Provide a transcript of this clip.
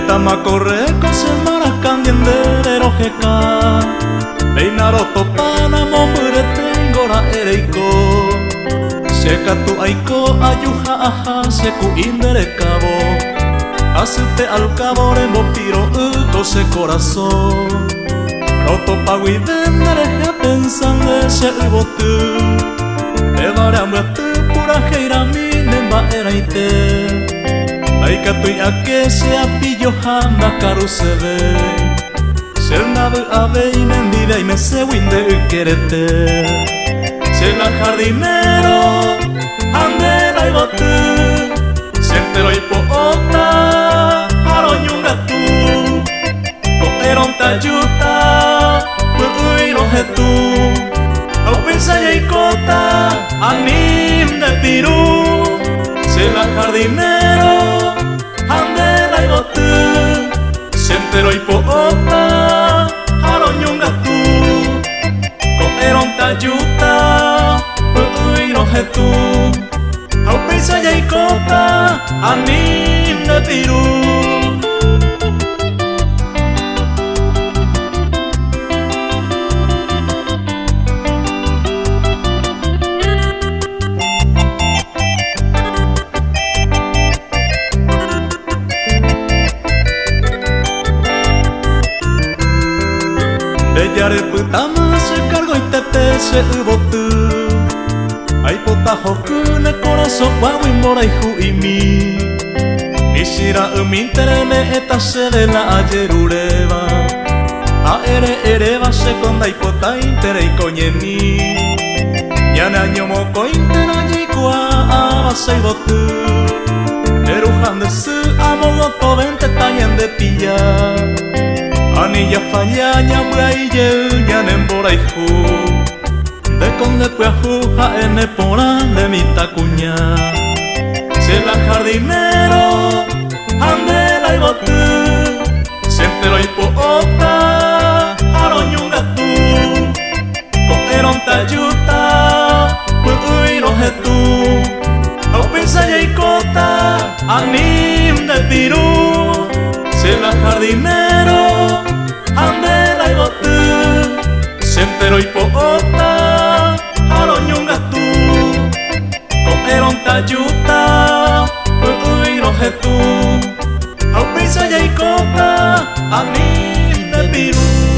Etama corre con semana candiendere rojeka Beinaro topana momurete ingora ereiko Sekatu aiko ayuja aja seku indere cabo Asute al cabo rembo piro se corazón Roto paguidendere pensando se ubotu Evara muerte pura geira minemba eraite Aikatu ake se apillo handa karu se ve Ser nabe aveinen vive y me se winde ukerete Ser la jardinero andela y botu Sentero y poota aroñunga tu Koeron tayuta Purguiro hetu Au pensa y kota anim de piru Ser la jardinero andela y botu Sentero y poota aroñunga tu Koeron tayuta Purguiro hetu Au pensa y kota anim de piru Bellare putama se cargo y tete se ubotu Ay pota hokune corazón wawi morai huimi Nishira umintereme eta se de la ayerureba Aere ereba se konda ipota intere y koñeni Nyane añomo ko intera jikua abase ibotu Erujan de su amogoto vente tañen de pilla Anilla falla ñambra y ye ñanen boraihu De conde puajuja ene pora de mi tacuña Se la jardinero andela y botu Sentero y poota aroñunga tu Koeron tayuta puguiro hetu Au pensa y kota anim de piru Se la jardinero andela y botu Sentero y poota aroñunga tu Koeron tayuta Purguiro hetu Au pensa y kota anim de piru